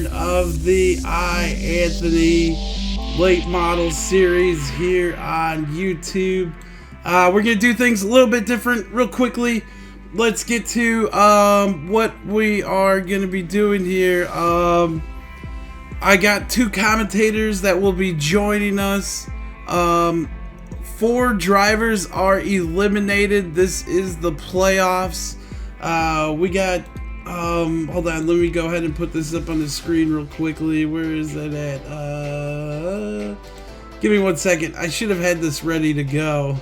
part of the iAnthuny late model series here on YouTube. We're going to do things a little bit different real quickly. Let's get to what we are going to be doing here. I got two commentators that will be joining us. 4 drivers are eliminated. This is the playoffs. We got, hold on, let me go ahead and put this up on the screen real quickly. Where is that at? Give me 1 second. I should have had this ready to go.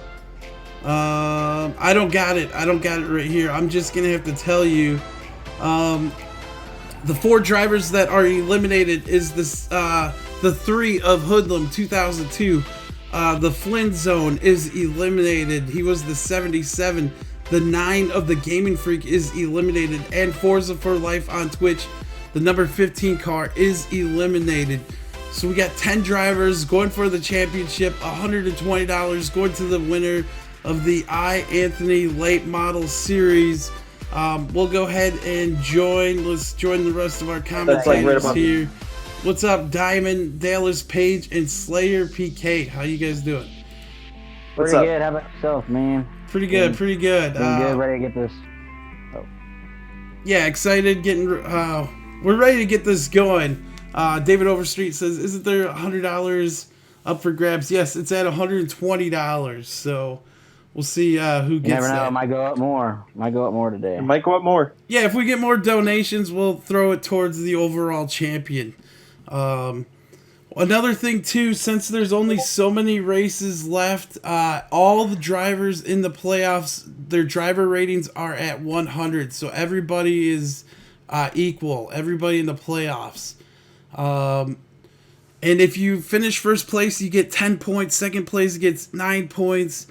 I don't got it. I don't got it right here. I'm just going to have to tell you. The 4 drivers that are eliminated is this, the 3 of Hoodlum 2002. The Flint Zone is eliminated. He was the 77. The 9 of the Gaming Freak is eliminated. And Forza for Life on Twitch, the number 15 car is eliminated. So we got 10 drivers going for the championship. $120 going to the winner of the iAnthuny Late Model Series. We'll go ahead and join. Let's join the rest of our commentators here. What's up, Diamond, Dallas Page, and Slayer PK? How you guys doing? Pretty good. How about yourself, man? Pretty good, pretty good. Good, ready to get this. Oh. Yeah, excited. We're ready to get this going. David Overstreet says, "Isn't there $100 up for grabs?" Yes, it's at $120. So we'll see who gets you never know. that. It might go up more. Might go up more today. It might go up more. Yeah, if we get more donations, we'll throw it towards the overall champion. Another thing too, since there's only so many races left, all the drivers in the playoffs, their driver ratings are at 100, so everybody is equal. Everybody in the playoffs. And if you finish first place, you get 10 points. Second place gets 9 points.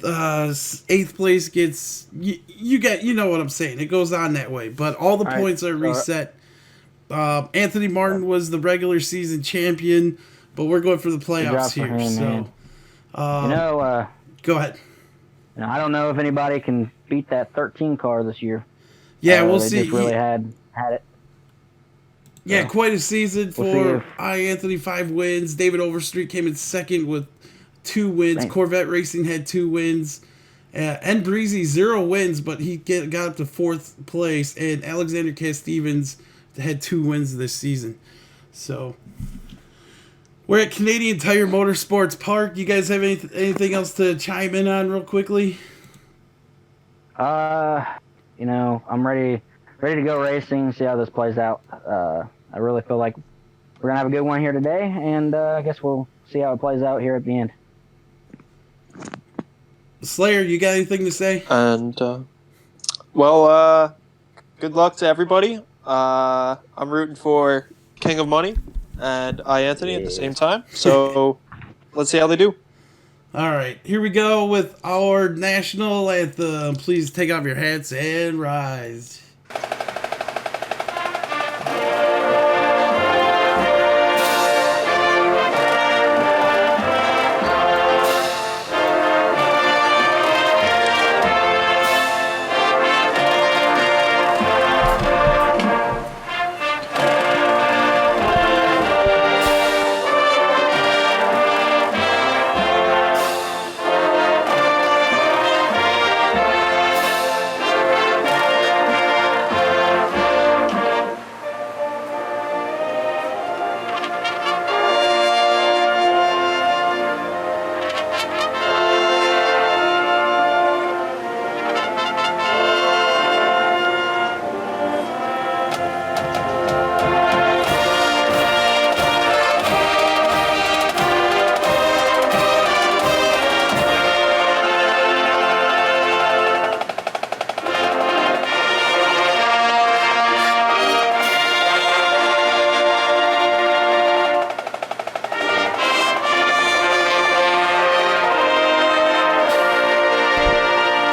8th place gets you know what I'm saying. It goes on that way, but all the points are reset. Anthony Martinn was the regular season champion, but we're going for the playoffs here. Him, go ahead. I don't know if anybody can beat that 13 car this year. Yeah, we'll see. Just really had it. Yeah, quite a season for iAnthuny. 5 wins. David Overstreet came in second with 2 wins. Thanks. Corvette Racing had 2 wins. And Breezy 0 wins, but he got up to 4th place. And Alexander Cass Stevens had 2 wins this season. So we're at Canadian Tire Motorsports Park. You guys have anything else to chime in on real quickly? I'm ready to go racing, see how this plays out. I really feel like we're gonna have a good one here today, and I guess we'll see how it plays out here at the end. Slayer, you got anything to say? And good luck to everybody. I'm rooting for King of Money and iAnthuny at the same time. So let's see how they do. All right, here we go with our national anthem. Please take off your hats and rise.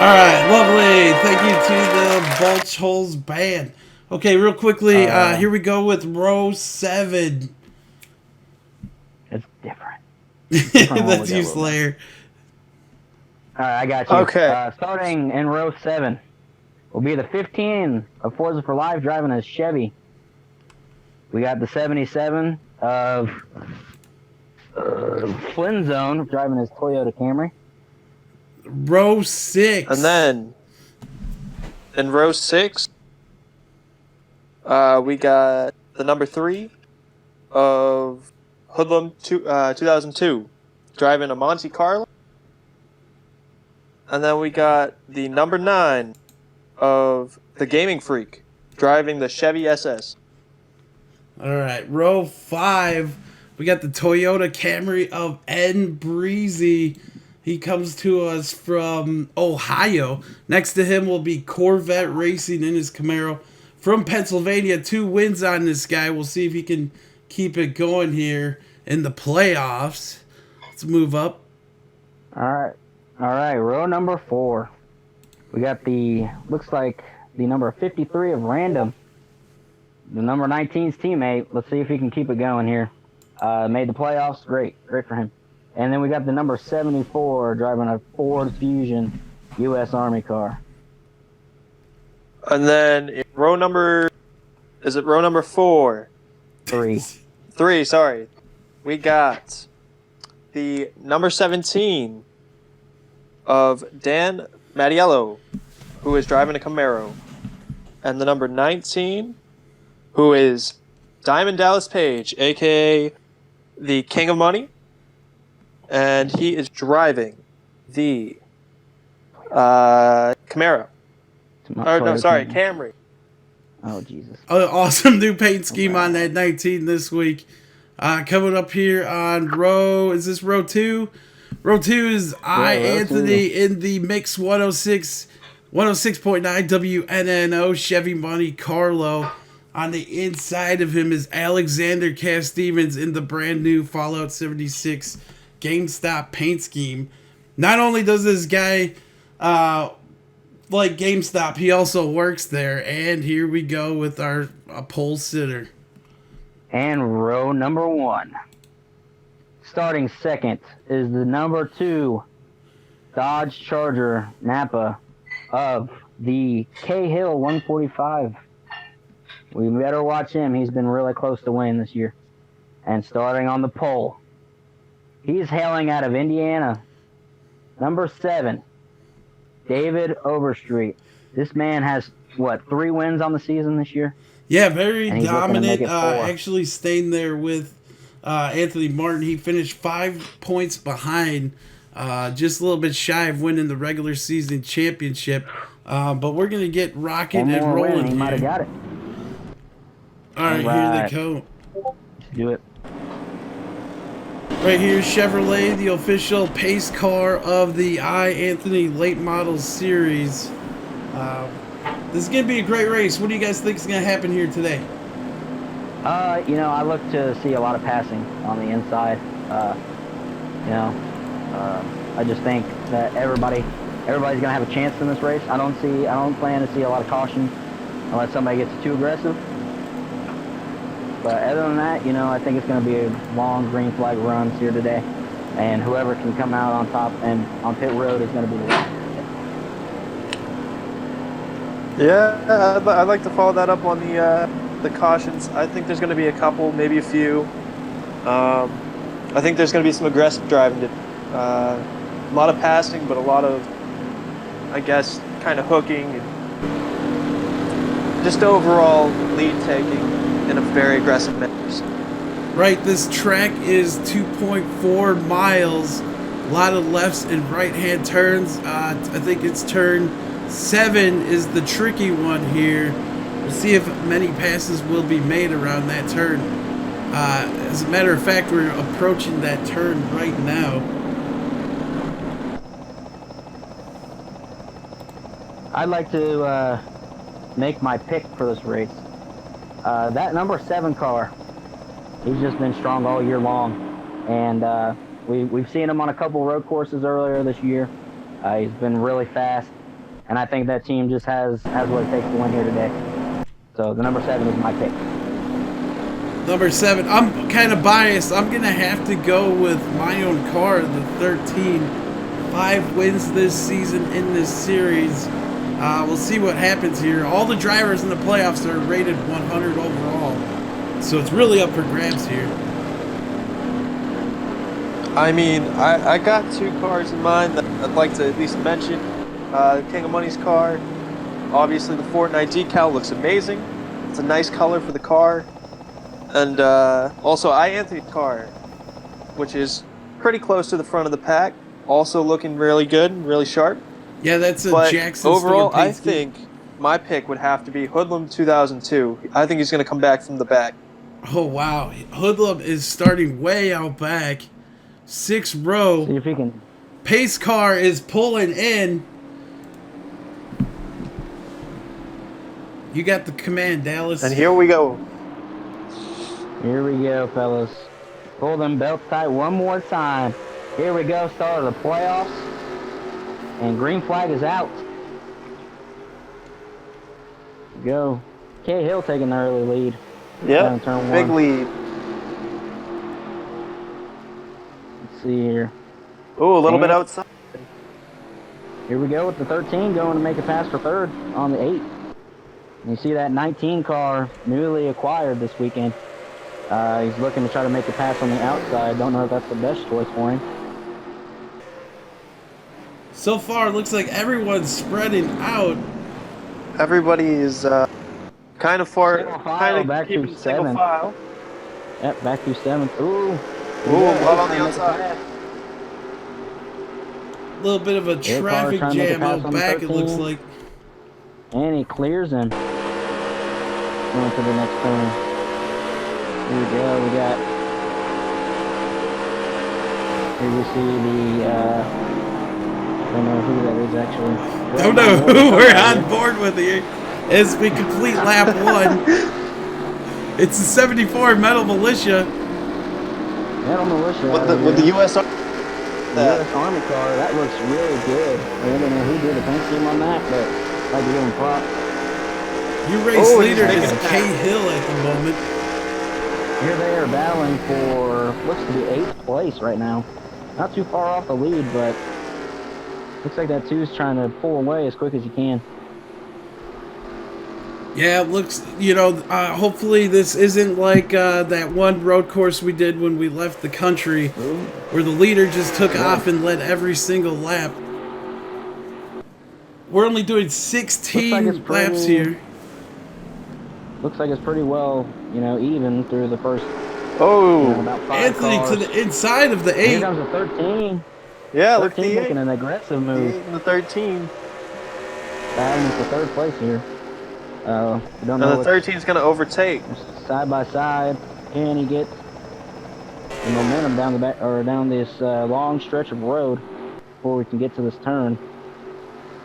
All right, lovely. Thank you to the Bulge Holes Band. Okay, real quickly, here we go with row 7. It's different. That's you, Slayer. All right, I got you. Okay. Starting in row 7 will be the 15 of Forza for Life driving a Chevy. We got the 77 of Flynn Zone driving his Toyota Camry. Row 6. And then in row 6, we got the number 3 of Hoodlum 2002 driving a Monte Carlo. And then we got the number 9 of the Gaming Freak driving the Chevy SS. All right, row 5. We got the Toyota Camry of N. Breezy. He comes to us from Ohio. Next to him will be Corvette Racing in his Camaro. From Pennsylvania, 2 wins on this guy. We'll see if he can keep it going here in the playoffs. Let's move up. All right, row number 4. We got looks like the number 53 of Random, the number 19's teammate. Let's see if he can keep it going here. Made the playoffs. Great for him. And then we got the number 74 driving a Ford Fusion U.S. Army car. And then in row number 4? 3. 3, sorry. We got the number 17 of Dan Mattiello, who is driving a Camaro. And the number 19, who is Diamond Dallas Page, a.k.a. the King of Money. And he is driving the Camaro. Camry. Oh, Jesus. Awesome new paint scheme on that 19 this week. Coming up here on is this row 2? Row 2 is iAnthuny in the Mix 106.9 WNNO Chevy Monte Carlo. On the inside of him is Alexander Cass-Stevens in the brand new Fallout 76 GameStop paint scheme. Not only does this guy like GameStop, he also works there. And here we go with our pole sitter. And row number 1. Starting second is the number 2 Dodge Charger Napa of the Cahill 145. We better watch him. He's been really close to winning this year. And starting on the pole, he's hailing out of Indiana. Number 7, David Overstreet. This man has, 3 wins on the season this year? Yeah, very dominant. 4. Actually staying there with Anthony Martin. He finished 5 points behind, just a little bit shy of winning the regular season championship. But we're going to get rocking and rolling. He might have got it. All right, here they go. Let's do it. Right here, Chevrolet, the official pace car of the iAnthuny Late Models Series. This is going to be a great race. What do you guys think is going to happen here today? I look to see a lot of passing on the inside. I just think that everybody's going to have a chance in this race. I don't plan to see a lot of caution unless somebody gets too aggressive. But other than that, I think it's going to be a long green flag runs here today. And whoever can come out on top and on pit road is going to be the winner. Yeah, I'd like to follow that up on the cautions. I think there's going to be a couple, maybe a few. I think there's going to be some aggressive driving. A lot of passing, but a lot of, I guess, kind of hooking. And just overall lead taking in a very aggressive manner. Right, this track is 2.4 miles. A lot of lefts and right-hand turns. I think it's turn 7 is the tricky one here. We'll see if many passes will be made around that turn. As a matter of fact, we're approaching that turn right now. I'd like to make my pick for this race. That number 7 car, he's just been strong all year long. And we've seen him on a couple road courses earlier this year. He's been really fast. And I think that team just has what it takes to win here today. So the number 7 is my pick. Number 7, I'm kind of biased. I'm going to have to go with my own car, the 13. 5 wins this season in this series. We'll see what happens here. All the drivers in the playoffs are rated 100 overall. So it's really up for grabs here. I mean, I got two cars in mind that I'd like to at least mention. King of Money's car. Obviously, the Fortnite decal looks amazing. It's a nice color for the car. And also, iAnthuny's car, which is pretty close to the front of the pack. Also looking really good and really sharp. Yeah, that's a But Jackson overall, Store I paint think my pick would have to be Hoodlum 2002. I think he's going to come back from the back. Oh, wow. Hoodlum is starting way out back. 6th row. See if he can. Pace car is pulling in. You got the command, Dallas. And here we go. Here we go, fellas. Pull them belts tight one more time. Here we go, start of the playoffs. And green flag is out. Go. K Hill taking the early lead. Yep, big lead. Let's see here. Ooh, a little bit outside. Here we go with the 13 going to make a pass for third on the 8. And you see that 19 car newly acquired this weekend. He's looking to try to make a pass on the outside. Don't know if that's the best choice for him. So far, it looks like everyone's spreading out. Everybody is kind of far, Single file kind of back keeping to single 7th. file. Yep, back to 7th. Ooh. Love on the outside. A little bit of a Here, traffic trying to make a jam pass out on the back, it 13. looks like. And he clears him. Going to the next turn. Here we go. We got. Here we see the. I don't know who that is actually. Don't know who we're on board with here. As we complete lap 1. It's the 74 Metal Militia. Metal Militia. With the U.S. The U.S. Army car, that looks really good. I don't know who did the paint scheme on that, but I'd give him props. Your race leader he's is making a K pass. Hill at the moment. Here they are battling for, looks to be 8th place right now. Not too far off the lead, but looks like that 2's trying to pull away as quick as he can. Yeah, it looks, you know, hopefully this isn't like that one road course we did when we left the country, where the leader just took off and led every single lap. We're only doing 16 laps here. Looks like it's pretty well, even through the first about 5 Anthony cars. to the inside of the Here 8. comes the 13. Yeah, look at 13 the making 8. an aggressive The move. 8 and the 13. Battling for 3rd place here. We don't And know the what 13 is going to overtake. side by side. Can he get the momentum down the back or down this long stretch of road before we can get to this turn?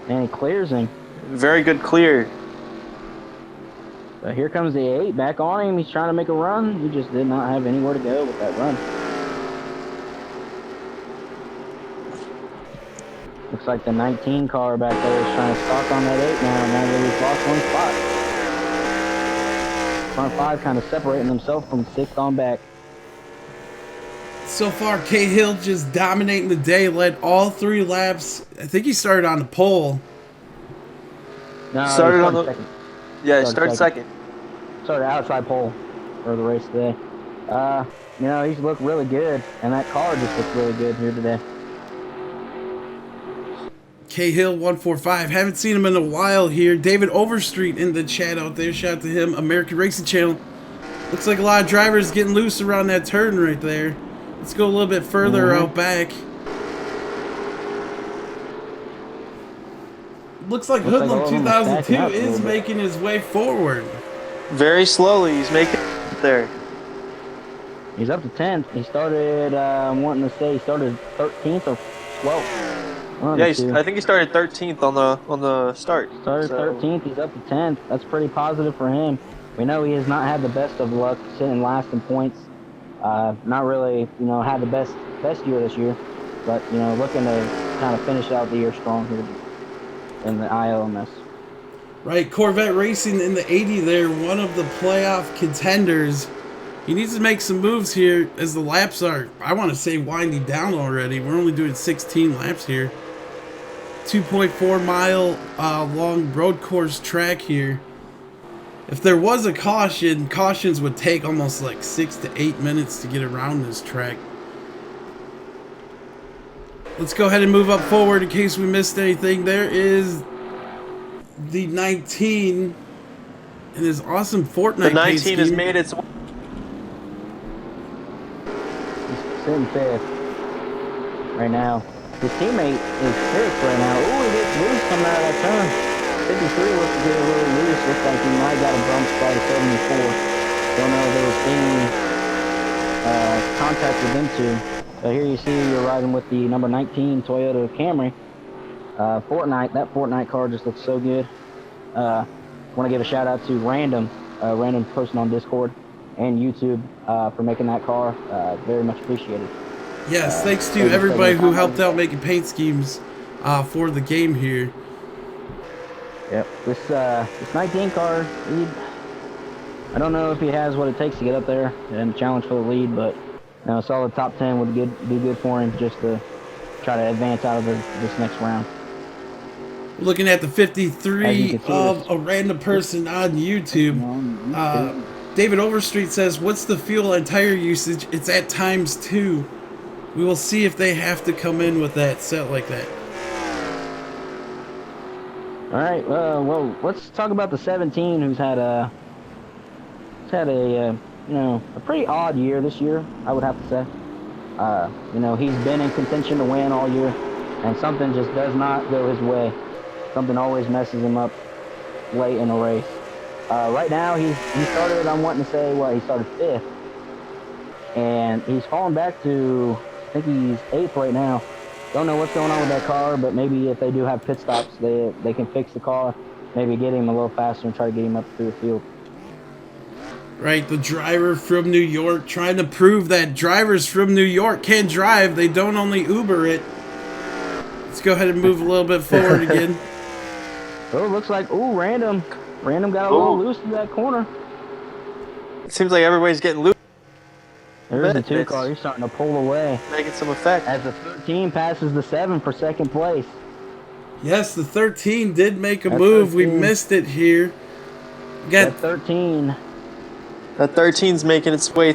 And he clears him. Very good clear. So here comes the 8 back on him. He's trying to make a run. He just did not have anywhere to go with that run. Looks like the 19 car back there is trying to stalk on that 8 now. Now that he's lost 1 spot. Front 5 kind of separating himself from 6th on back. So far, K Hill just dominating the day, led all 3 laps. I think he started on the pole. No, Started he on the- second. Yeah, he started second. Started outside pole for the race today. He's looked really good, and that car just looks really good here today. K Hill 145. Haven't seen him in a while here. David Overstreet in the chat out there. Shout out to him. American Racing Channel. Looks like a lot of drivers getting loose around that turn right there. Let's go a little bit further out back. Looks like Hoodlum all of them are stacking 2002 up a is little bit. making his way forward. Very slowly, he's making it there. He's up to 10th. He started, wanting to say he started 13th or 12th. Yeah, I think he started 13th on the start. Started 13th. He's up to 10th. That's pretty positive for him. We know he has not had the best of luck sitting last in points. Not really, had the best year this year. But, looking to kind of finish out the year strong here in the ILMS. Right, Corvette Racing in the 80 there, one of the playoff contenders. He needs to make some moves here as the laps are, I want to say, winding down already. We're only doing 16 laps here. 2.4 mile long road course track here. If there was a caution, cautions would take almost like 6 to 8 minutes to get around this track. Let's go ahead and move up forward in case we missed anything. There is the 19 and his awesome Fortnite The 19 scheme. has made its way. He's sitting fifth right now. His teammate is sixth right now. Ooh, he gets loose coming out of that turn. 53 looks to get a little loose. Looks like he might got a bump spot of 74. Don't know if there was any contact with them two. So here you see you're riding with the number 19 Toyota Camry. Fortnite, that Fortnite car just looks so good. Want to give a shout out to Random posting on Discord and YouTube for making that car. Very much appreciated. Yes, thanks to everybody who helped out making paint schemes for the game here. Yep, this 19 car, I don't know if he has what it takes to get up there and challenge for the lead, but you know, a solid top 10 would be good for him just to try to advance out of this next round. Looking at the 53 of a random person on YouTube, David Overstreet says, "What's the fuel and tire usage? It's at ×2. We will see if they have to come in with that set like that." All right, well, let's talk about the 17, who's had a you know, a pretty odd year this year, I would have to say. You know, he's been in contention to win all year, and something just does not go his way. Something always messes him up late in a race. Right now, he started, I'm wanting to say, he started 5th. And he's fallen back to, I think he's 8th right now. Don't know what's going on with that car, but maybe if they do have pit stops, they can fix the car, maybe get him a little faster and try to get him up through the field. Right, the driver from New York trying to prove that drivers from New York can drive. They don't only Uber it. Let's go ahead and move a little bit forward again. Oh, looks like, Random got a little loose in that corner. It seems like everybody's getting loose. There's the 2 car. He's starting to pull away. Making some effect. As the 13 passes the 7 for second place. Yes, the 13 did make a move. 13. We missed it here. Got 13. That 13's making its way.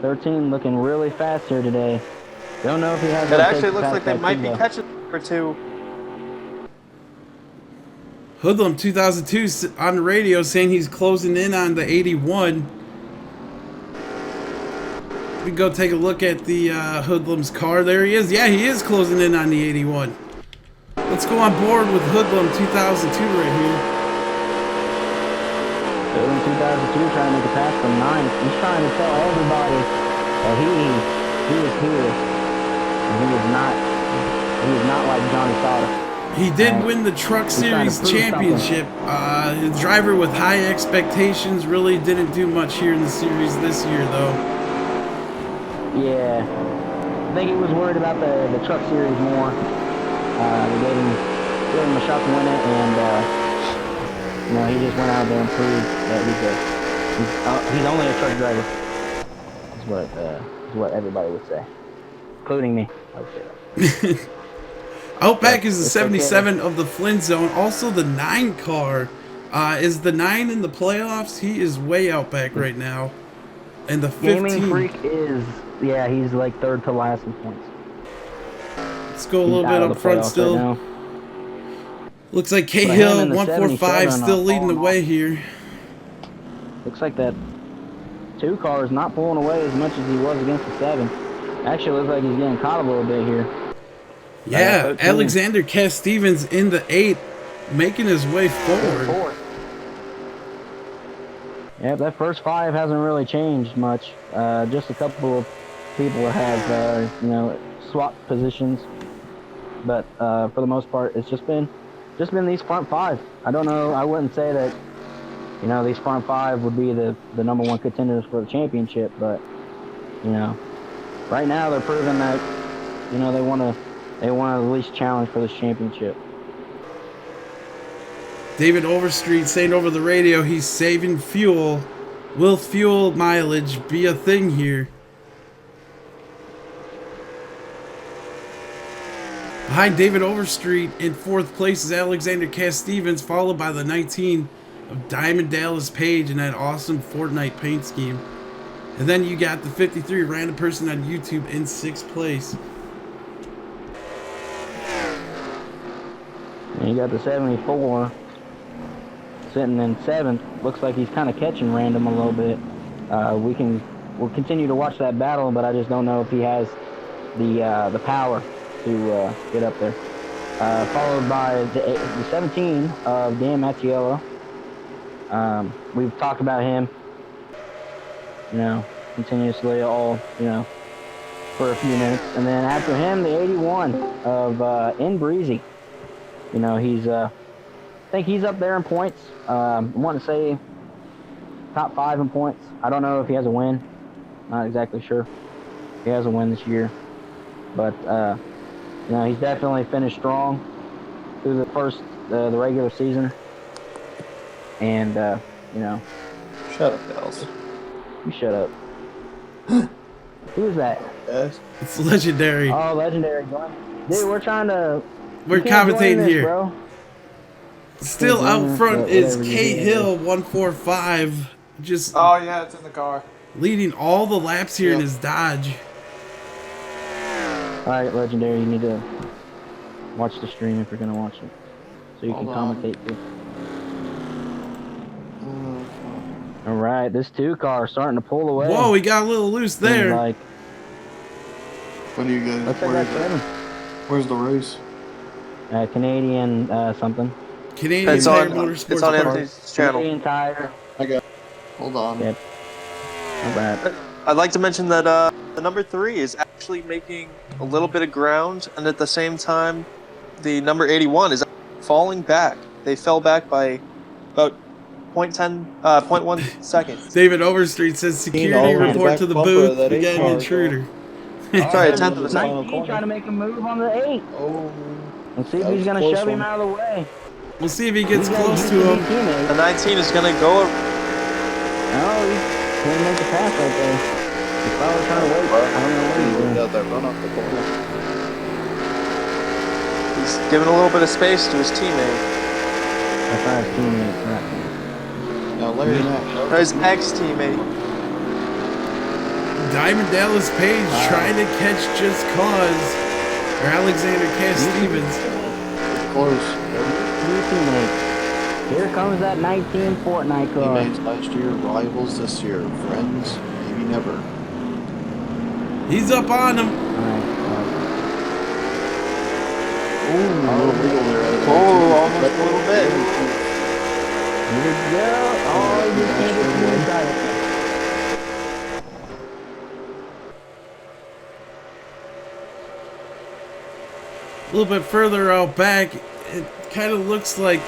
13 looking really fast here today. Don't know if he has. It actually looks like they might be catching for 2. Hoodlum 2002 on the radio saying he's closing in on the 81. We can go take a look at the Hoodlum's car. There he is. Yeah, he is closing in on the 81. Let's go on board with Hoodlum 2002 right here. Hoodlum 2002 trying to make a pass from 9th. He's trying to tell everybody that he is here. And he is not like Johnny Sauter. He did win the Truck Series championship. The driver with high expectations really didn't do much here in the series this year, though. Yeah, I think he was worried about the Truck Series more. They gave him a shot to win it, and you know, he just went out there and proved that he's only a truck driver. Is what everybody would say, including me. I would say that. Outback is the 77 of the Flint Zone. Also, the 9 car is the 9 in the playoffs. He is way Outback right now. And the 15. Gaming Freak is, he's like 3rd to last in points. Let's go a little bit up front still. Right, looks like Cahill 145 still leading the way here. Looks like that 2 car is not pulling away as much as he was against the 7. Actually, looks like he's getting caught a little bit here. Yeah, Alexander Cass Stevens in the 8, making his way forward. Yeah, that first 5 hasn't really changed much. Just a couple of people have, you know, swapped positions. But for the most part, it's just been these front 5. I don't know. I wouldn't say that, you know, these front 5 would be the number 1 contenders for the championship. But, you know, right now they're proving that, you know, they want to at least challenge for this championship. David Overstreet saying over the radio he's saving fuel. Will fuel mileage be a thing here? Behind David Overstreet in 4th place is Alexander Cass Stevens, followed by the 19 of Diamond Dallas Page in that awesome Fortnite paint scheme. And then you got the 53 random person on YouTube in 6th place. And you got the 74 sitting in 7th. Looks like he's kind of catching random a little bit. We'll continue to watch that battle, but I just don't know if he has the power to get up there. Followed by the 17 of Dan Mattiello. We've talked about him, continuously all, for a few minutes. And then after him, the 81 of N Breezy. He's, I think he's up there in points. I want to say top 5 in points. I don't know if he has a win. Not exactly sure. He has a win this year. But, he's definitely finished strong through the regular season. And, Shut up, Dallas. You shut up. Who is that? Yes. It's Legendary. Oh, Legendary. Dude, we're trying to... We're commentating here. Bro. Still out front is Kate Hill 145. Just Oh yeah, it's in the car. leading all the laps here in his Dodge. Alright, Legendary, you need to watch the stream if you're going to watch it. So you can commentate too. Alright, this 2 car starting to pull away. Whoa, he got a little loose there. Like, What do you guys? let's take that 7. Where's the race? Canadian something. Canadian It's Tire on Motorsports it's on Park. Anthony's channel. Canadian Tire. Hold on. Yep. Not bad. I'd like to mention that the number 3 is actually making a little bit of ground, and at the same time, the number 81 is falling back. They fell back by about 0.1 seconds. David Overstreet says security report to the booth. We got an intruder. Sorry, a tenth of a second. 19 trying to make a move on the 8. Oh. Let's see if he's going to shove him out of the way. We'll see if he gets close to him. The 19 is going to go. No, he can't make the pass right there. He's probably trying to wait. I don't know what he's doing. Out that run off the corner. He's giving a little bit of space to his teammate. That's not his teammate. Right. Now Larry Nash. Or his ex-teammate. Diamond Dallas Page trying to catch Just Cause. Or Alexander Cass Stevens. Close. New teammate. Here comes that 19 Fortnite car. Teammates last year, rivals this year, friends, maybe never. He's up on him. Ooh, a little wiggle there. Almost a little bit. Here we go. Oh, you can't get too excited. A little bit further out back, it kind of looks like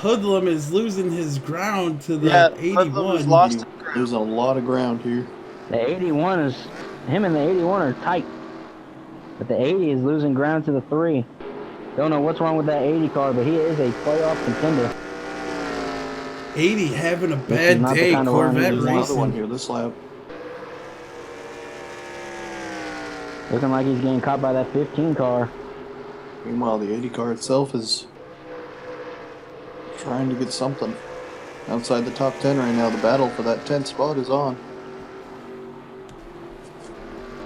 Hoodlum is losing his ground to the 81. Lost There's a lot of ground here. The 81 is... Him and the 81 are tight. But the 80 is losing ground to the 3. Don't know what's wrong with that 80 car, but he is a playoff contender. 80 having a This is bad not the day, kind of run Corvette he There's another one racing. here this lap. Looking like he's getting caught by that 15 car. Meanwhile, the 80 car itself is trying to get something. Outside the top 10 right now, the battle for that 10th spot is on.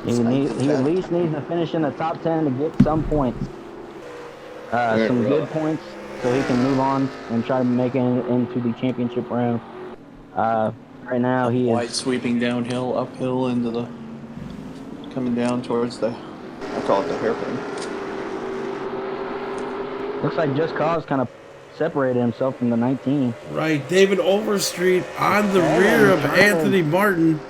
He at least needs to finish in the top 10 to get some points. Some good points so he can move on and try to make it into the championship round. Right now he White is... sweeping downhill, uphill into the... coming down towards the... I call it the hairpin. Looks like Just Cause kind of separated himself from the 19. Right, David Overstreet on the rear of Anthony Martin.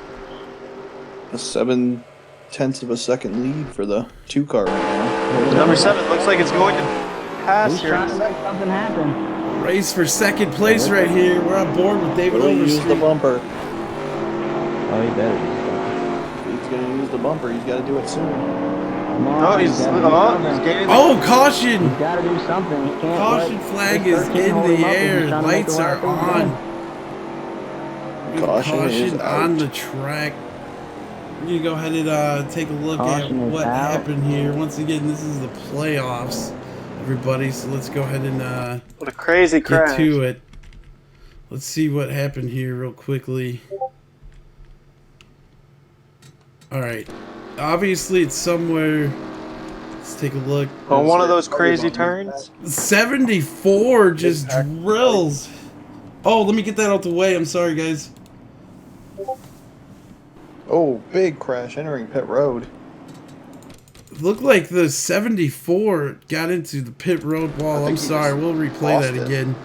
A 0.7 of a second lead for the 2 car right now. Number 7 looks like it's going to pass He's here. trying to make something happen. Race for second place right here. We're on board with David Will he use the Overstreet. bumper? Oh, he better. If he's going to use the bumper, he's got to do it soon. Come on, Oh, he's gotta do something. gaining. Oh, caution! He's got to do something. He can't Caution let flag this is 13 in hold the him up if he's air. trying to make Lights the are right thing on. done. Caution is on out. the track. We're going to go ahead and take a look Caution at is what out. happened here. Once again, this is the playoffs, everybody. So let's go ahead and What a crazy get crash. to it. Let's see what happened here real quickly. All right. Obviously, it's somewhere. Let's take a look. On one of those crazy turns. 74 just drills. Oh, let me get that out the way. I'm sorry, guys. Oh, big crash entering pit road. Looked like the 74 got into the pit road wall. I'm sorry. We'll replay that again.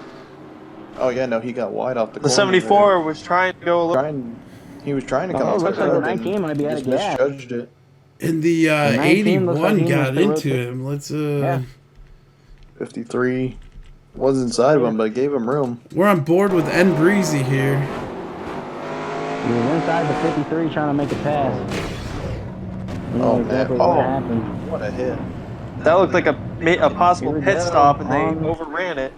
Oh yeah, no, he got wide off the The corner 74 was trying to go a little. He was trying to come Oh, out looks the like the road 19 might be out and of gas. misjudged it. And the 19 looks like 81 he got must have into rotated. him. Let's 53 was inside of him, but gave him room. We're on board with N Breezy here. He was inside the 53 trying to make a pass. You know Oh exactly man! what Oh, happened. what a hit! That looked like a possible Here we pit go. stop, and they overran it.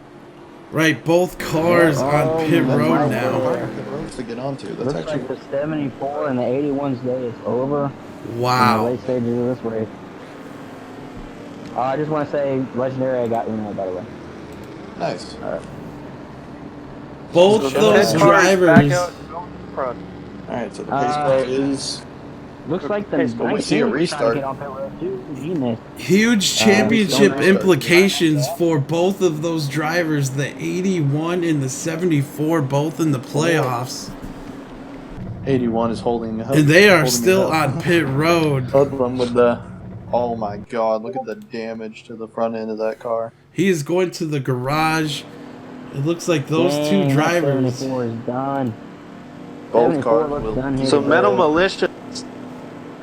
Right, both cars on pit that's road right now. there. The roads to get onto. That's Looks actually like the 74 and the 81's day is over. In the Wow. late stages of this race. I just want to say, Legendary, I got Uno, by the way. nice. Both So the those pit cars back drivers. out and go in front. All right, so the pace car is Looks like the Okay, so we see a 19 was trying to restart. get on pit road too. He missed. Huge championship don't implications for both of those drivers. The 81 and the 74, both in the playoffs. 81 is holding up. And they are holding me still up. on pit road. Hoodlum with the. Oh my God! Look at the damage to the front end of that car. He is going to the garage. It looks like those Dang, two that drivers. 74 is done. Both 74 cars looks will. done here. So Metal Militia's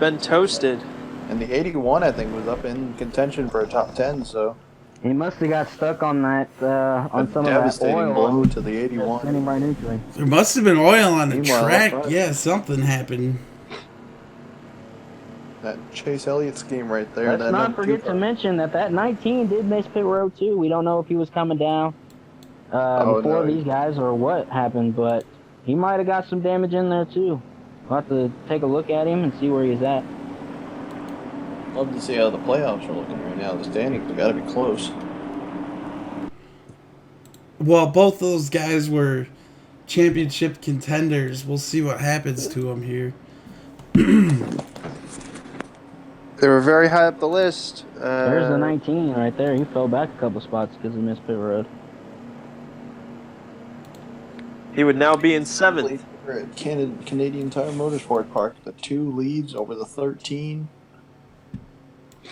been toasted. And the 81, I think, was up in contention for a top 10. So He must have got stuck on that, on a some of that devastating oil. blow to the Sent 81. him right into him. There must have been oil on the Meanwhile, track. up front. Yeah, something happened. That Chase Elliott scheme right there. Let's that not number forget 2 to car. mention that 19 did miss pit road too. We don't know if he was coming down Oh, before no. these guys or what happened, but he might have got some damage in there too. We'll have to take a look at him and see where he's at. Love to see how the playoffs are looking right now. The standings have got to be close. Well, both those guys were championship contenders. We'll see what happens to them here. They were very high up the list. There's the 19 right there. He fell back a couple spots because he missed pit road. He would now be in 7th. We're at Canadian Tire Motorsport Park. The 2 leads over the 13.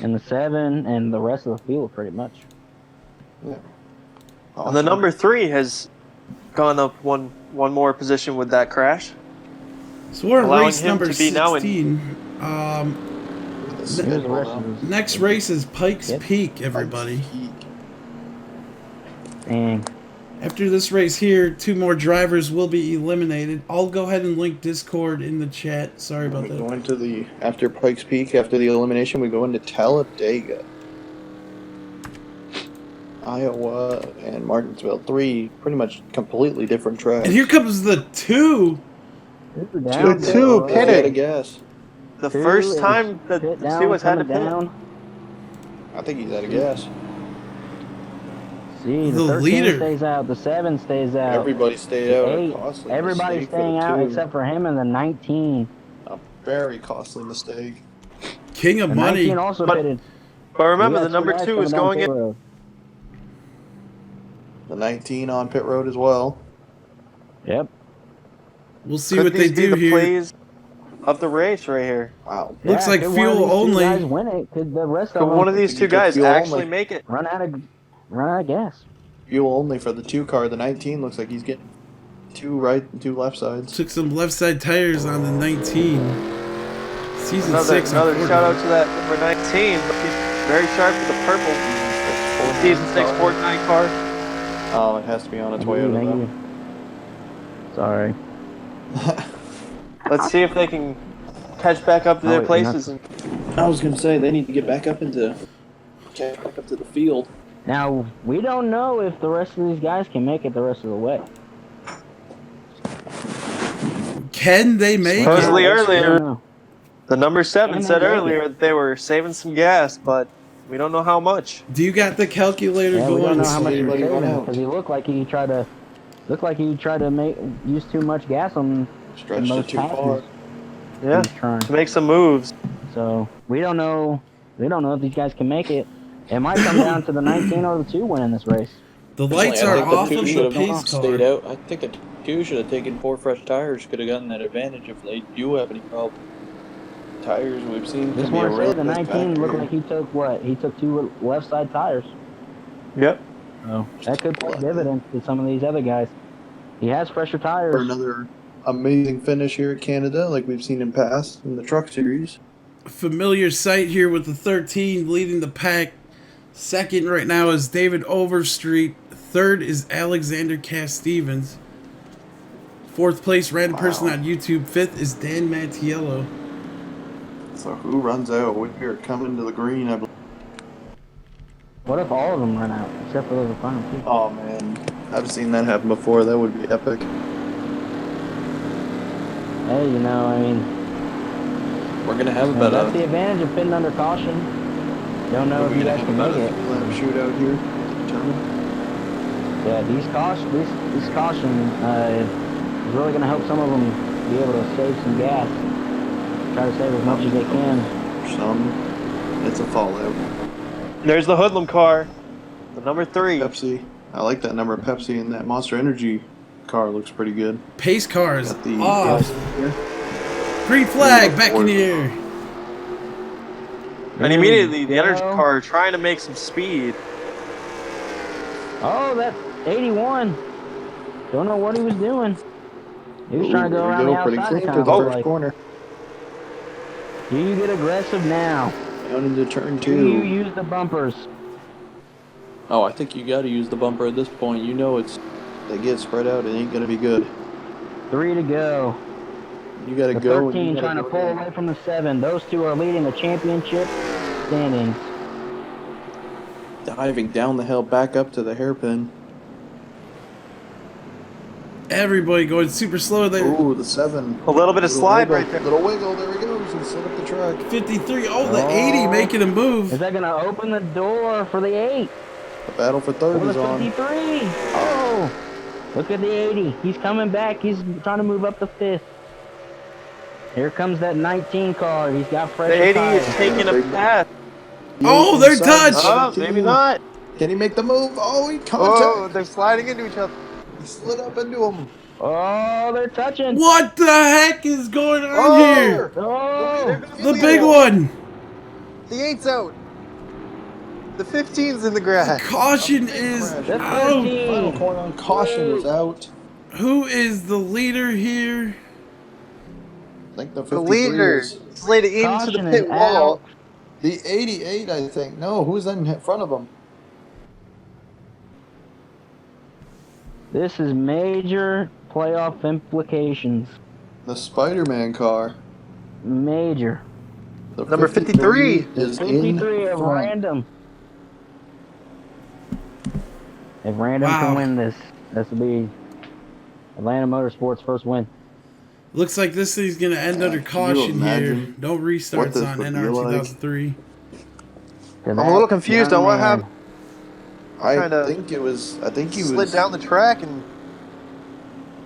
And the 7 and the rest of the field pretty much. Yeah. And the number 3 has gone up one more position with that crash. So we're in Allowing race him number to be now in- 16. Here's the rest of his... Next race is Pikes Yep. Peak, everybody. Dang. After this race here, 2 more drivers will be eliminated. I'll go ahead and link Discord in the chat. Sorry about We that. go into the after Pikes Peak, after the elimination, we go into Talladega, Iowa, and Martinsville. 3 pretty much completely different tracks. And here comes the 2. Down, two He's out pitting. of gas. The Two first is time that pit the down, Steelers had to coming pit. down. I think he's out of gas. See, The the 13 leader. stays out, the 7 stays out. Everybody stayed out. A Eight, costly everybody's mistake for staying the out 2. except for him and the 19. A very costly mistake. King of The money. 19 also But- pitted. But remember, We the got number guys 2 is coming going down in. pit road. The 19 on pit road as well. Yep. We'll see Could what they these be do the here. plays of the race right here? Wow. Looks like could fuel one of these two only. Guys win it? Could the rest Could of them one of these think two he took guys fuel actually only. make it? run out of gas? Fuel only for the 2 car. The 19 looks like he's getting 2 right and 2 left sides. Took some left side tires on the 19. Season Another 6. another Ford. shout out to that number 19. But he's very sharp with the purple season 6 Fortnite car. Oh, it has to be on its way out of Thank them. you. Sorry. Let's see if they can catch back up to their wait, places. And I was gonna say they need to get back up into the field. Now, we don't know if the rest of these guys can make it the rest of the way. Can they make it? Supposedly I don't earlier, know. the number 7 Can they said make it? earlier that they were saving some gas, but we don't know how much. Do you got the calculator Yeah, we going? don't know how much he was Anybody run saving out? because he looked like he tried to Looked like he tried to use too much gas on Stretched those it too far. passes. Yeah, Turn. to make some moves. So we don't know. We don't know if these guys can make it. It might come down to the 19 or the 2 winning this race. The lights I are think the off two of should the have pace stayed car. out. I think the 2 should have taken 4 fresh tires. Could have gotten that advantage if they do have any problem. Tires we've seen. Just can be a want to say real the 19 factor looked here. like he took what? He took 2 left side tires. Yep. So that could play dividends to some of these other guys. He has fresher tires. For another amazing finish here at Canada, like we've seen in past in the truck series. Familiar sight here with the 13 leading the pack. Second right now is David Overstreet. Third is Alexander Cass-Stevens. Fourth place, random person on YouTube. Fifth is Dan Mattiello. So who runs out? We're coming to the green, I believe. What if all of them run out, except for those final 2? Oh man, I've seen that happen before. That would be epic. Hey, you know, I mean, We're gonna have about that's a the advantage of pitting under caution. Don't know if you guys can make it. shootout here. Gentlemen. Yeah, these caution is really going to help some of them be able to save some gas. Try to save as much as they can. For some, it's a fallout. There's the hoodlum car, the number 3. Pepsi. I like that number of Pepsi, and that Monster Energy car looks pretty good. Pace car is Got the off. here. Green flag back in the air. And immediately the Go. energy car trying to make some speed. Oh, that 81. Don't know what he was doing. He was trying to go around the pretty outside. clean Kind to of the looked first like. corner. Do you get aggressive now? Down into turn Do you 2. use the bumpers? Oh, I think you got to use the bumper at this point. You know they get spread out. It ain't gonna be good. 3 to go. You got to The go. 13 trying to pull away from the 7. Those 2 are leading the championship standings. Diving down the hill, back up to the hairpin. Everybody going super slow there. Ooh, the 7. A little bit of slide wiggle, right there. Little wiggle. There he goes. He slid up the track. 53. Oh, the 80 making a move. Is that going to open the door for the 8? The battle for third Or is the on. 53? Oh! Look at the 80. He's coming back. He's trying to move up the 5th. Here comes that 19 car. He's got fresh The 80 tires. is taking a path. Oh, they're touched. Oh, maybe not. Can he make the move? Oh, he Oh, contact. they're sliding into each other. He slid up into him. Oh, they're touching. What the heck is going on Oh! here? Oh! The big one. The 8's out. The 15's in the grass. Caution is The out. 13. Final corner on caution is out. Who is the leader here? I think the The 53 leader is slid into Caution the is pit wall. out. the 88, I think. No, who's in front of him? This is major playoff implications. The Spider-Man car. Major. The Number 53 is 53 in of front. random. If random Wow. can win this, this will be Atlanta Motorsports' first win. Looks like this thing's gonna end under can you caution here. imagine No what restarts this on would NR be like? 2003. I'm a little confused on what happened. I Kinda think he Slid was down the track and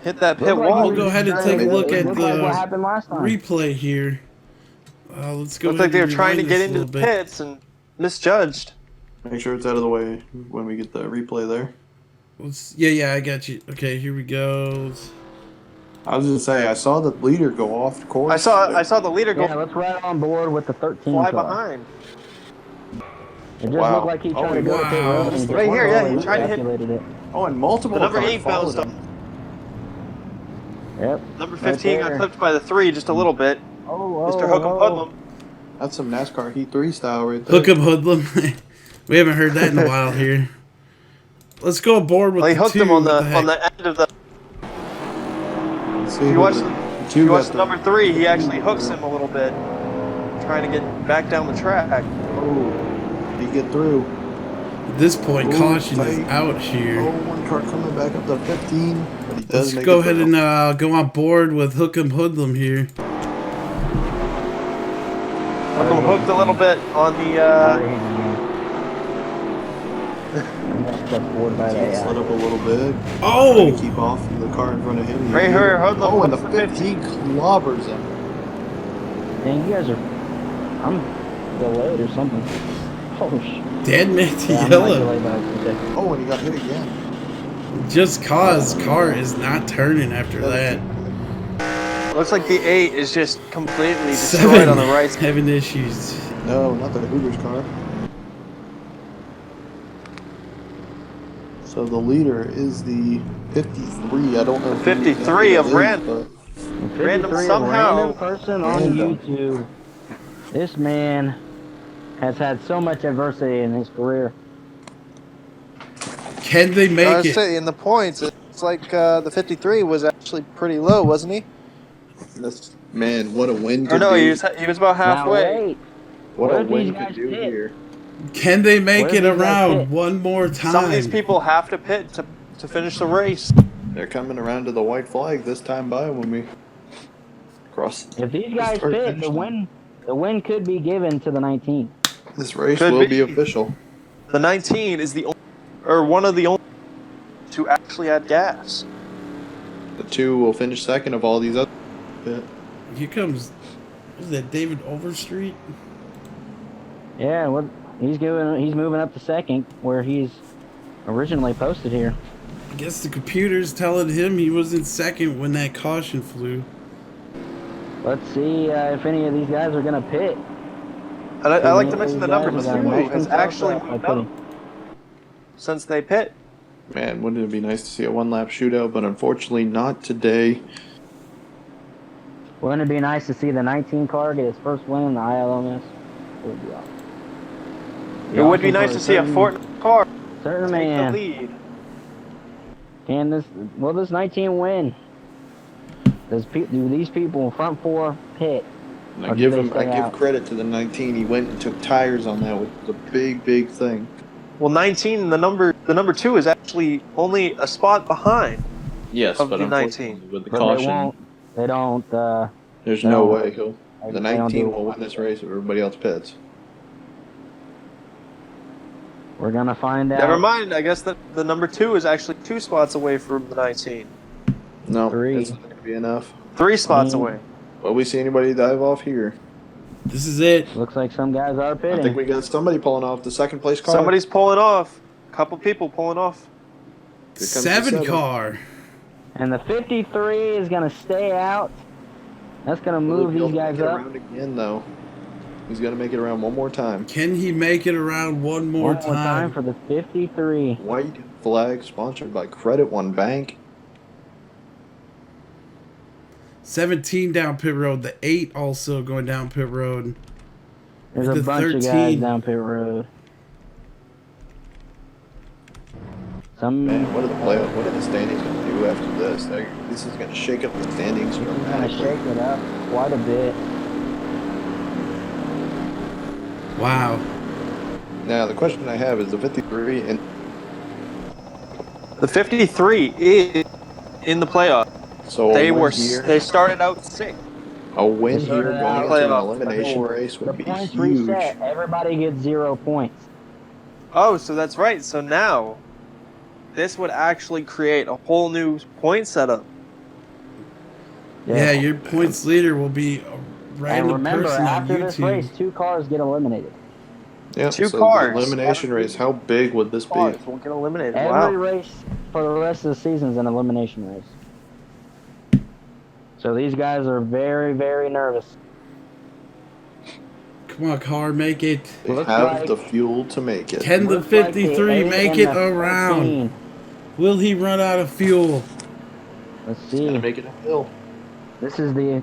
hit that pit Looked like wall. he We'll go was ahead and trying take a look it at looked like what the happened last time. replay here. Let's go. Looked like ahead they were and trying to rewind get this a into the little bit. pits and misjudged. Make sure it's out of the way when we get the replay there. Yeah, I got you. Okay, here we go. I was gonna say I saw the leader go off course. I saw the leader go Yeah, let's ride on board with the 13 fly car. behind. It just Wow. looked like he tried Oh, to go to pit wow. road and just Right here, yeah, he totally tried to hit- calculated it. Oh, and multiple. The number cars 8 followed bounced up. him. Yep. Number Right 15 got there. clipped by the 3 just a little bit. Oh, Mr. Hook'em Hoodlum. That's some NASCAR Heat 3 style right there. Hook 'em hoodlum. We haven't heard that in a while here. Let's go aboard with Well, he the hooked 2. him on What the heck? on the end of the. Let's see If you who watch the the, two if you got watch the number 3, he actually hooks him a little bit, trying to get back down the track. Oh, he get through. At this point, Ooh, caution is tight. out Oh, here. one car coming back up to 15, but he does Let's make go it ahead through. and go on board with Hook 'em hoodlum here. Hook'em hooked a little bit on the Step forward by He slid up a little bit. Oh! Trying to keep off the car in front of him. Right here, Hoodlum. Oh, and the what's 15 clobbers him. Dang, you guys are. I'm delayed or something. Oh, Dan Yeah, I'm not Mattiello. delayed by a second. Oh, and he got hit again. Just cause car is not turning after that. Looks like the 8 is just completely destroyed on the right. Having issues. No, not the Hooters car. So the leader is the 53. I don't know. The 53 of Random. Random 53, somehow. random person on Random. YouTube. This man has had so much adversity in his career. Can they I make was it? saying, in the points, it's like the 53 was actually pretty low, wasn't he? Man, what a win Or could no, do. he was about Now halfway. wait, What what a if these win guys could do pit? here. Can they make Where it do you guys around pit? one more time? Some of these people have to pit to finish the race. They're coming around to the white flag this time by when we cross. If these guys start pit, finishing. the win could be given to the 19. This race Could will be. be official. The 19 is the only, or one of the only to actually add gas. The 2 will finish second of all these other pit. Here comes, is that David Overstreet? Yeah, well, he's moving up to second where he's originally posted here. I guess the computer's telling him he was in second when that caution flew. Let's see if any of these guys are gonna pit. And I like to Any mention of the these number guys are 2 gonna mess has themselves actually up by moved up pitting. since they pit. Man, wouldn't it be nice to see a one-lap shootout, but unfortunately not today. Wouldn't it be nice to see the 19 car get his first win in the ILMS? It would be awesome. It would be nice to see a Fortnite car certain take the man. lead. Can this 19 win? Do these people in front 4 pit? And Or I do give they him, I stay give out? credit to the 19. He went and took tires on that, which was a big, big thing. Well, 19, the number 2 is actually only a spot behind. Yes, Of but the unfortunately 19. with the But caution, they don't. there's they no don't- way the they don't 19 do- will win this race if everybody else pits. We're gonna find out. Never mind, I guess that the number 2 is actually 2 spots away from the 19. No, 3. it's not going to be enough. 3 spots Mm. away. Will we see anybody dive off here? This is it. Looks like some guys are I pitting. think we got somebody pulling off the second place car. Somebody's pulling off. A couple people pulling off. Here comes the 7 car. And the 53 is gonna stay out. That's gonna Will move he be able these to guys make it up. around again, though. He's going to make it around one more time. Can he make it around one more One more time for the 53. White flag sponsored by Credit One Bank. 17 down pit road. The 8 also going down pit road. There's a The bunch of guys 13. down pit road. Some Man, what are the standings going to do after this? This is going to shake up the standings kind of dramatically. shake it up quite a bit. Wow. Now, the question I have is the 53 and The 53 is in the playoff. so They started out 6th. a win They here started going out into an playoff. elimination race The would be points huge. reset. Everybody gets 0 points. Oh, so that's right. So now this would actually create a whole new point setup. Yeah, your points leader will be a And random remember, person on after this race, YouTube. 2 cars get eliminated. Yeah, 2 so cars. The elimination race, how big would this be? Cars won't get eliminated. Every Wow. race for the rest of the season is an elimination race. So these guys are very, very nervous. Come on, car, make it. They Looks have like- the fuel to make it. Can the Looks like 53 8 make and it the around? 13. Will he run out of fuel? Let's He's gonna see. make it uphill. This is the.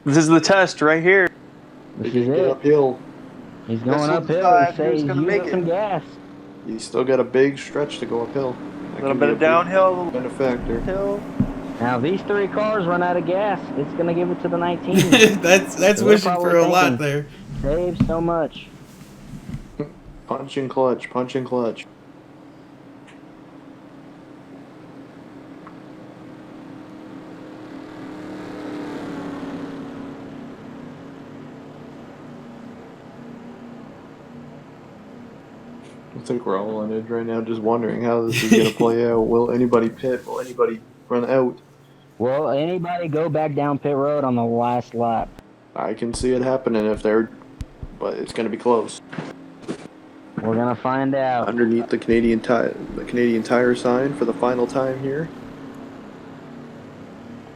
This is the test right here. This He is can get it. uphill. He's This going will uphill. decide He says who's gonna use make up it. some gas. He's still got a big stretch to go uphill. A little bit of downhill. Benefactor. Hill. Now, if these 3 cars run out of gas, it's going to give it to the 19. that's So they're wishing probably for a lot thinking, there. Save so much. Punch and clutch, punch and clutch. think we're all on edge right now, just wondering how this is going to play out. Will anybody pit? Will anybody run out? Will anybody go back down pit road on the last lap? I can see it happening but it's going to be close. We're gonna find out. Underneath the Canadian Tire sign for the final time here.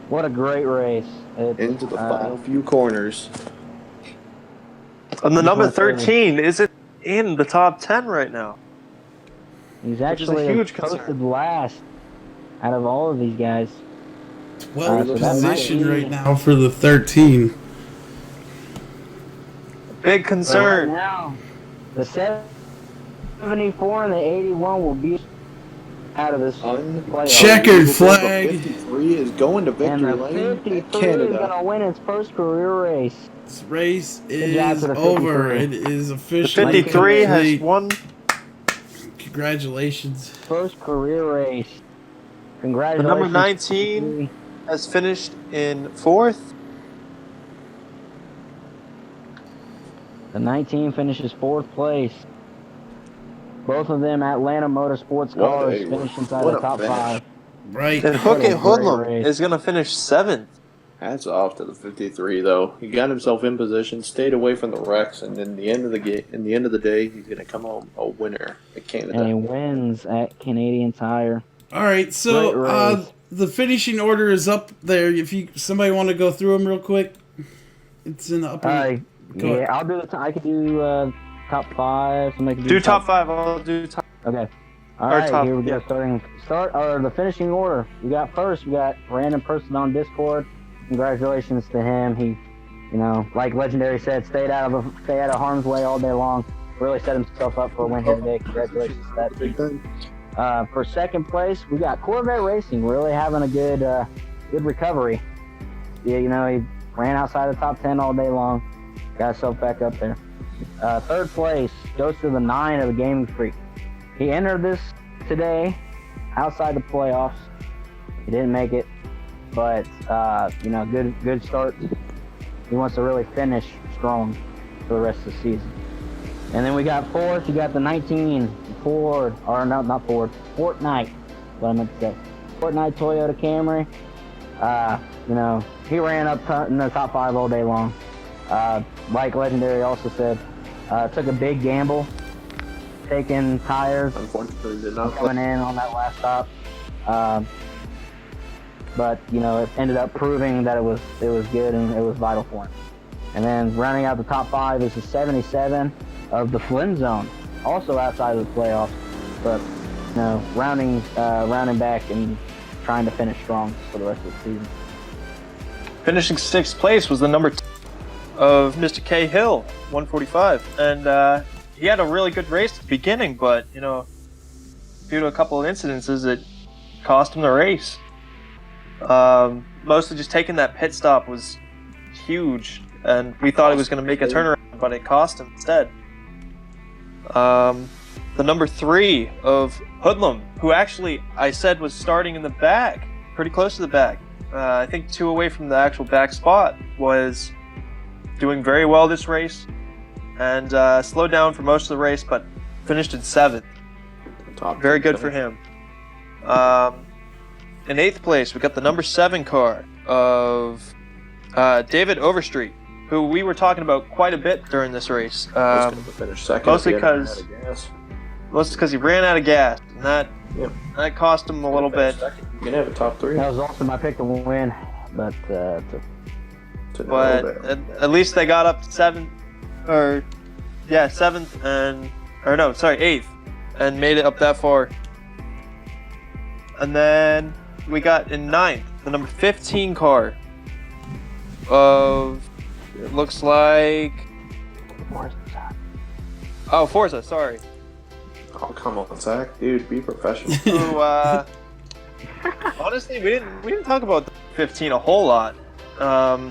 What a great race! Into the final few corners. And the number 13 isn't in the top 10 right now. He's actually huge posted concern. last out of all of these guys. Well So that positioned might be- right now for the 13. Big So concern. right now, the 74 and the 81 will be out of this playoff. Checkered flag. The 53 is going to And victory the lane 53 at is Canada. gonna win its first career race. This race Good job is to the over. 53. It is The officially 53 has complete. won. Congratulations. First career race. The Congratulations. number 19 has finished in 4th. The 19 finishes 4th place. Both of them Atlanta Motorsports cars finish inside what the a top finish. 5. Right. And Hook What a and Hoodlum great race. is going to finish 7th. Hats off to the 53 though. He got himself in position, stayed away from the wrecks, and in the end of the day, he's gonna come home a winner at Canada. And he wins at Canadian Tire. All right. So Great race. the finishing order is up there. If somebody want to go through them real quick, it's in the upper. Go ahead. Yeah, I'll do I could do top 5. Somebody can Do top 5. I'll do top. Okay. All Or right, top- here we go. yeah. The finishing order. We got first. We got random person on Discord. Congratulations to him. He, like Legendary said, stayed out of harm's way all day long. Really set himself up for a win here today. Congratulations to that. Big time. For second place, we got Corvette Racing. Really having a good recovery. Yeah, he ran outside the top 10 all day long. Got himself back up there. Third place goes to the 9 of the Gaming Freak. He entered this today outside the playoffs. He didn't make it, but good start. He wants to really finish strong for the rest of the season. And then we got fourth. You got the 19 Ford, or no, not Ford, Fortnite. What I meant to say, Fortnite Toyota Camry. He ran up in the top 5 all day long. Like Legendary also said, took a big gamble, taking tires, Unfortunately, did not coming in on that last stop. But it ended up proving that it was good and it was vital for him. And then rounding out the top 5 is the 77 of the Flynn Zone, also outside of the playoffs, but rounding back and trying to finish strong for the rest of the season. Finishing 6th place was the number 2 of Mr. K Hill, 145. And he had a really good race at the beginning, but, due to a couple of incidences, it cost him the race. Mostly just taking that pit stop was huge, and we thought he was going to make a turnaround, but it cost him instead. The number 3 of Hoodlum, who actually I said was starting in the back, pretty close to the back. I think 2 away from the actual back spot, was doing very well this race, and slowed down for most of the race, but finished in 7th. Very good for him. In 8th place, we got the number 7 car of David Overstreet, who we were talking about quite a bit during this race. was going to finish second. Mostly if he hadn't because- had a gas. Mostly because he ran out of gas, and that cost him a little bit. You can have a top 3. That was also my pick to win, but But at least they got up to 7th, 8th, and made it up that far. And then we got in 9th, the number 15 car of, it looks like, Forza, sorry. Oh, come on, Zach. Dude, be professional. Who, honestly, we didn't talk about the 15 a whole lot. But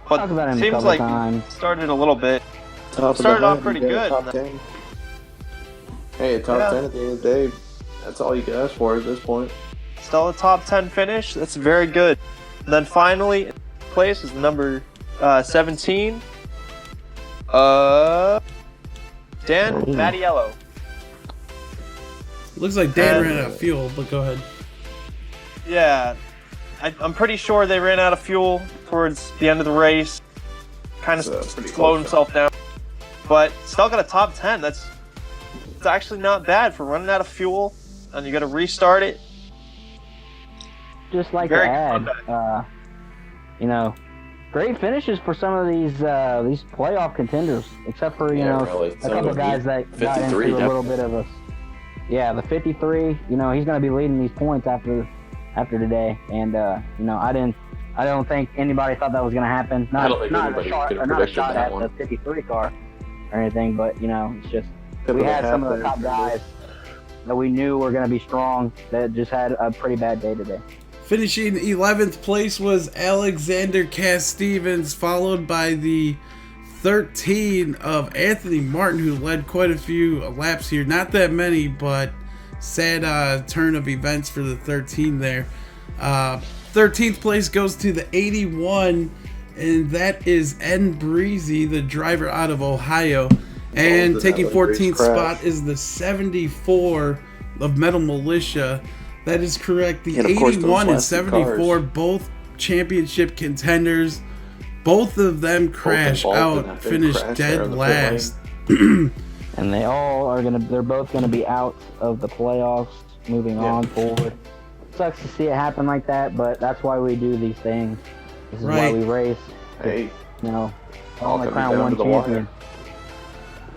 talked about him a seems couple like times. started a little bit. Top of the Started off hunt, pretty you get a good. Top 10. Hey, a top Yeah. 10 at the end of the day, that's all you can ask for at this point. Still a top 10 finish. That's very good. And then finally, in place is the number 17. Dan Mattiello. Looks like Dan ran out of fuel, but go ahead. Yeah, I'm pretty sure they ran out of fuel towards the end of the race. Kind of slowed himself down, but still got a top 10. It's actually not bad for running out of fuel, and you got to restart it. Just like to add, you know, great finishes for some of these playoff contenders, except for really. a couple of guys that got into a little bit of a. Yeah, the 53. You know, he's going to be leading these points after today, and you know, I don't think anybody thought that was going to happen. Not a shot at the 53 car or anything, but you know, it's just we had some of the top guys that we knew were going to be strong that just had a pretty bad day today. Finishing 11th place was Alexander Cass Stevens, followed by the 13 of Anthony Martinn, who led quite a few laps here. Not that many, but sad turn of events for the 13 there. 13th place goes to the 81, and that is N. Breezy, the driver out of Ohio. And taking 14th spot is the 74 of Metal Militia. That is correct. The 81 and 74, both championship contenders. Both of them crash out, finish dead last. And they're both gonna be out of the playoffs moving on forward. Sucks to see it happen like that, but that's why we do these things. This is why we race. Hey, you know, only crown one champion.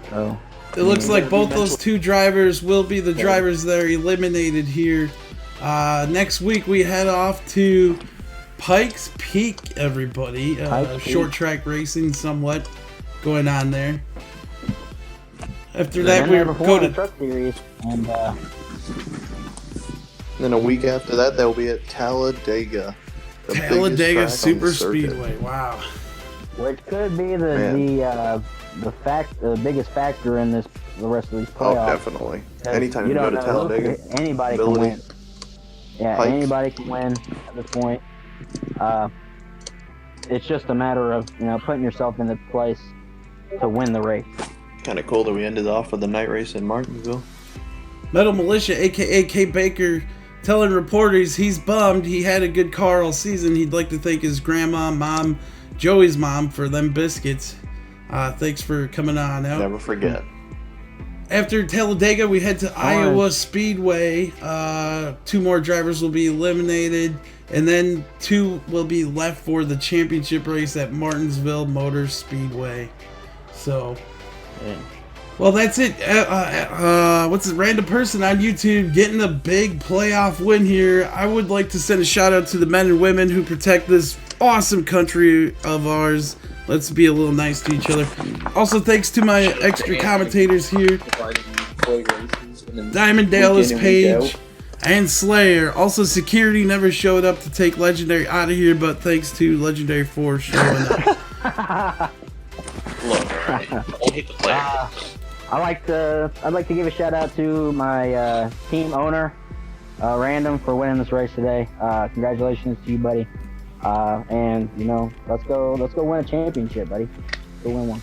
So it looks like both those two drivers will be the drivers that are eliminated here. Next week we head off to Pikes Peak, everybody. Short track racing somewhat going on there. After that we go to truck series, and then a week after that they'll be at Talladega. Talladega Super Speedway. Wow. Which could be the biggest factor in the rest of these playoffs. Oh, definitely. Anytime you go to Talladega, anybody can win. Yeah, anybody can win at this point. It's just a matter of putting yourself in the place to win the race. Kind of cool that we ended off with the night race in Martinsville. Metal Militia, aka K Baker, telling reporters he's bummed. He had a good car all season. He'd like to thank his grandma, mom, Joey's mom for them biscuits. Thanks for coming on out. Never forget. After Talladega, we head to Iowa Speedway. 2 more drivers will be eliminated, and then 2 will be left for the championship race at Martinsville Motor Speedway. So, well, that's it. What's it? Random person on YouTube getting a big playoff win here. I would like to send a shout out to the men and women who protect this awesome country of ours. Let's be a little nice to each other. Also, thanks to my extra commentators here, Diamond Dallas Page and Slayer. Also, security never showed up to take Legendary out of here, but thanks to Legendary 4 showing up. Look, alright. Don't hate the player. I'd like to give a shout out to my team owner, Random, for winning this race today. Congratulations to you, buddy. And let's go win a championship, buddy. Let's go win one.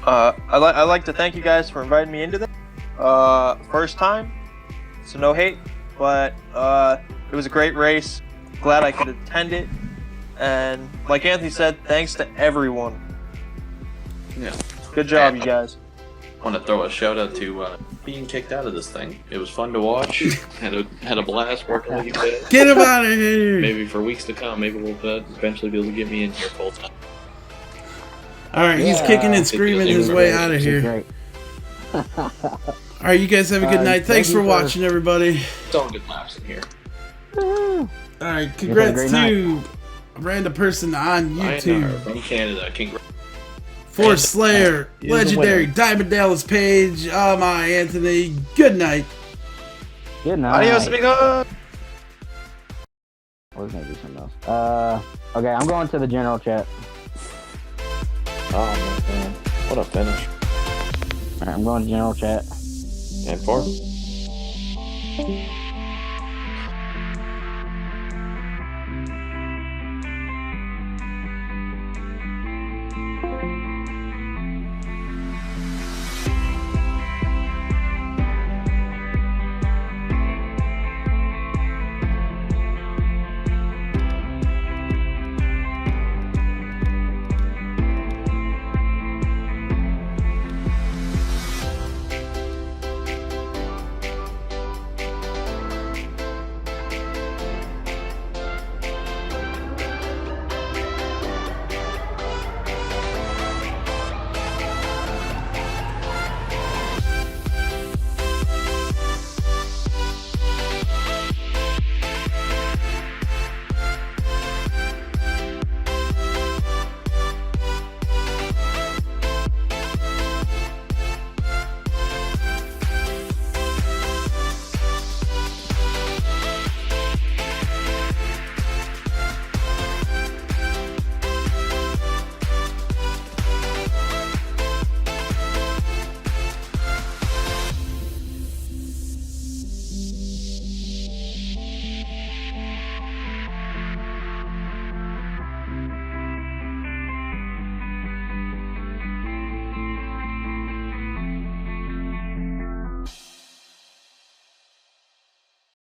I'd like to thank you guys for inviting me into this. First time, so no hate, but it was a great race. Glad I could attend it, and like Anthony said, thanks to everyone. Yeah. Good job, you guys. I want to throw a shout out to being kicked out of this thing. It was fun to watch. had a blast working with you guys. Get him out of here! Maybe for weeks to come, maybe we'll eventually be able to get me in here full time. Alright, he's kicking and screaming his way out of here. Alright, you guys have a good night. Thanks for watching, everybody. It's all good laps in here. Alright, congrats to a random person on YouTube. I know, from Canada. Congrats. For Slayer, Legendary, Diamond Dallas Page, my Anthony. Good night. Good night. Adios, amigos. I was gonna do something else. Okay, I'm going to the general chat. Oh man, what a finish! Alright, I'm going to general chat. And 4.